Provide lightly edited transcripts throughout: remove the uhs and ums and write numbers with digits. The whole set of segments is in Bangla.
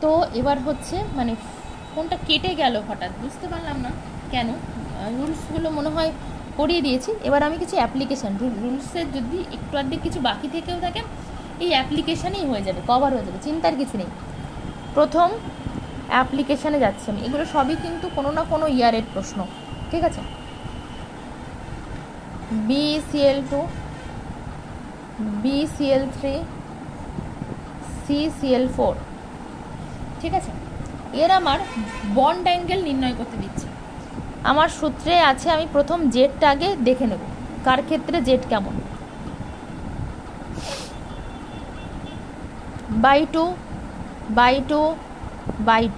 তো এবার হচ্ছে মানে ফোনটা কেটে গেল হঠাৎ, বুঝতে পারলাম না কেন। রুলসগুলো মনে হয় করিয়ে দিয়েছি। এবার আমি কিছু অ্যাপ্লিকেশান, রুলসের যদি একটু আধটু কিছু বাকি থেকেও থাকে এই অ্যাপ্লিকেশানেই হয়ে যাবে, কভার হয়ে যাবে, চিন্তার কিছু নেই। প্রথম অ্যাপ্লিকেশানে যাচ্ছি আমি। এগুলো সবই কিন্তু কোনো না কোনো ইয়ারের প্রশ্ন, ঠিক আছে। BCl2, BCl3, CCl4, ঠিক আছে। এর আমার বন্ড অ্যাঙ্গেল নির্ণয় করতে দিচ্ছে। আমার সূত্রে আছে, আমি প্রথম জেডটা আগে দেখে নেব কার ক্ষেত্রে জেড কেমন। বাই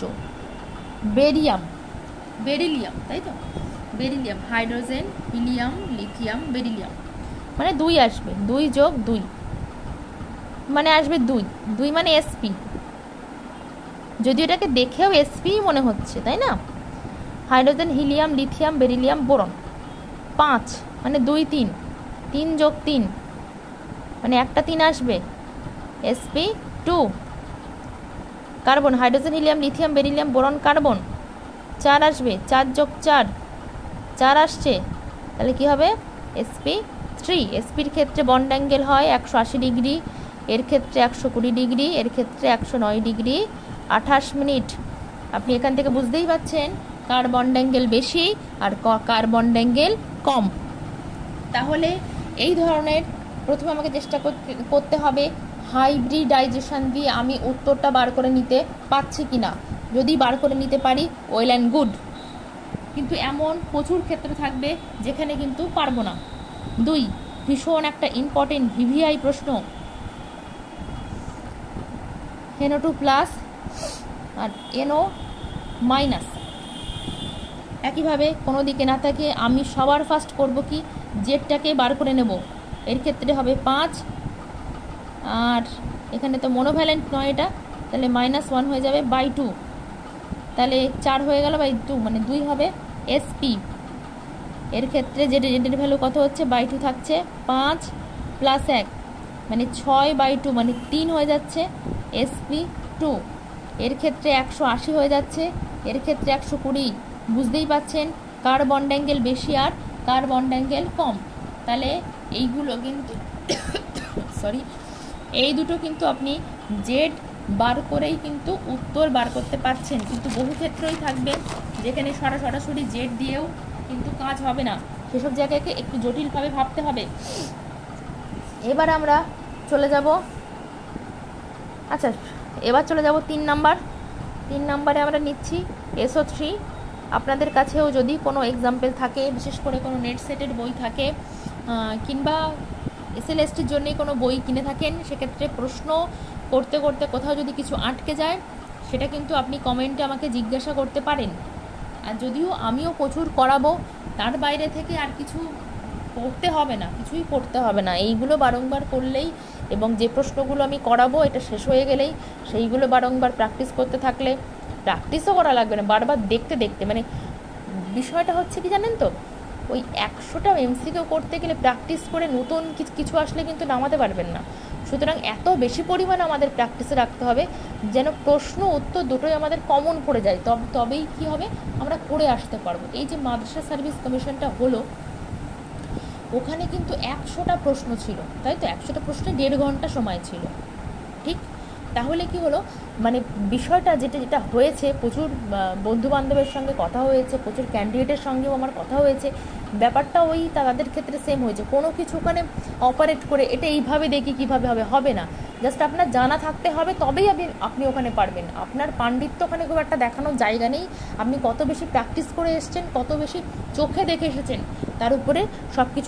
টু বেরিলিয়াম, তাই তো, beryllium, hydrogen, helium, lithium, beryllium, মানে 2 আসবে, 2 যোগ 2 মানে আসবে 2 মানে sp, যদি এটাকে দেখেও sp মনে হচ্ছে, তাই না। Hydrogen, helium, lithium, beryllium, boron 5 মানে 2 3 যোগ 3 মানে একটা 3 আসবে, sp2। Carbon, hydrogen, helium, lithium, beryllium, boron, carbon 4 আসবে, 4 যোগ 4 আসছে, তাহলে কি হবে, sp3। sp-র ক্ষেত্রে বন্ড অ্যাঙ্গেল হয় 180 ডিগ্রি, এর ক্ষেত্রে 120 ডিগ্রি, এর ক্ষেত্রে 109 ডিগ্রি 28 মিনিট। আপনি এখান থেকে বুঝতেই পাচ্ছেন কার বন্ড অ্যাঙ্গেল বেশি আর কার বন্ড অ্যাঙ্গেল কম। তাহলে এই ধরনের প্রথমে আমাকে চেষ্টা করতে হবে হাইব্রিডাইজেশন দিয়ে আমি উত্তরটা বার করে নিতে পারছি কিনা। যদি বার করে নিতে পারি ওয়েল অ্যান্ড গুড, কিন্তু এমন প্রচুর ক্ষেত্রে থাকবে যেখানে কিন্তু পারবো না। 2 ভীষণ একটা ইম্পর্টেন্ট ভিভিআই প্রশ্ন, NO2 প্লাস আর NO মাইনাস একইভাবে কোনো দিকে না থাকে, আমি সবার ফার্স্ট করব কি জেডটাকে বার করে নেব। এর ক্ষেত্রে হবে 5, আর এখানে তো মোনোভ্যালেন্ট নয় এটা, তাহলে -1 হয়ে যাবে বাই 2, তাহলে 4 হয়ে গেল বাই 2 মানে 2 হবে sp। এর ক্ষেত্রে জেডের ভ্যালু কত হচ্ছে, বাই 2 থাকছে, 5 প্লাস 1 মানে 6 বাই 2 মানে 3 হয়ে যাচ্ছে sp2। এর ক্ষেত্রে 180 হয়ে যাচ্ছে, এর ক্ষেত্রে 120। বুঝতেই পাচ্ছেন কার বন্ড অ্যাঙ্গেল বেশি আর কার বন্ড অ্যাঙ্গেল কম। তাহলে এইগুলো কিন্তু সরি, এই দুটো কিন্তু আপনি জেড বার করেই কিন্তু উত্তর বার করতে পারছেন, কিন্তু বহু ক্ষেত্রেই থাকবে যেখানে সরাসরি জেড দিয়েও কিন্তু কাজ হবে না, সেসব জায়গাকে একটু জটিলভাবে ভাবতে হবে। এবার আমরা চলে যাব, আচ্ছা এবার চলে যাব 3 নাম্বারে আমরা নিচ্ছি SO3। আপনাদের কাছেও যদি কোনো এক্সাম্পল থাকে, বিশেষ করে কোনো নেট সেটের বই থাকে কিংবা SLSTর জন্যই কোনো বই কিনে থাকেন, সেক্ষেত্রে প্রশ্ন করতে করতে কোথাও যদি কিছু আটকে যায় সেটা কিন্তু আপনি কমেন্টে আমাকে জিজ্ঞাসা করতে পারেন। আর যদিও আমিও প্রচুর করাবো, তার বাইরে থেকে আর কিছু করতে হবে না, কিছুই করতে হবে না। এইগুলো বারংবার করলেই এবং যে প্রশ্নগুলো আমি করাবো এটা শেষ হয়ে গেলেই সেইগুলো বারংবার প্র্যাকটিস করতে থাকলে, প্র্যাকটিসও করা লাগবে না, বারবার দেখতে মানে বিষয়টা হচ্ছে কি জানেন তো, ওই 100টা MCকিউ করতে গেলে প্র্যাকটিস করে নতুন কিছু আসলে কিন্তু নামাতে পারবেন না। সুতরাং এত বেশি পরিমাণে আমাদের প্র্যাকটিসে রাখতে হবে যেন প্রশ্ন উত্তর দুটোই আমাদের কমন পড়ে যায়, তবেই কি হবে, আমরা করে আসতে পারবো। এই যে মাদ্রাসা সার্ভিস কমিশনটা হলো, ওখানে কিন্তু 100টা প্রশ্ন ছিল, তাই তো, 100টা প্রশ্নে 1.5 ঘন্টা সময় ছিল, ঠিক। তাহলে কি হলো, মানে বিষয়টা যেটা হয়েছে, প্রচুর বন্ধুবান্ধবের সঙ্গে কথা হয়েছে, প্রচুর ক্যান্ডিডেটের সঙ্গেও আমার কথা হয়েছে, ব্যাপারটা ওই তাদের ক্ষেত্রে সেম হয়েছে। কোনো কিছু ওখানে অপারেট করে এটা এইভাবে দেখি কীভাবে হবে না, জাস্ট আপনার জানা থাকতে হবে, তবেই আপনি ওখানে পারবেন। আপনার পাণ্ডিত্য ওখানে খুব একটা দেখানোর জায়গা নেই, আপনি কত বেশি প্র্যাকটিস করে এসেছেন, কত বেশি চোখে দেখে এসেছেন, তার উপরে সব কিছু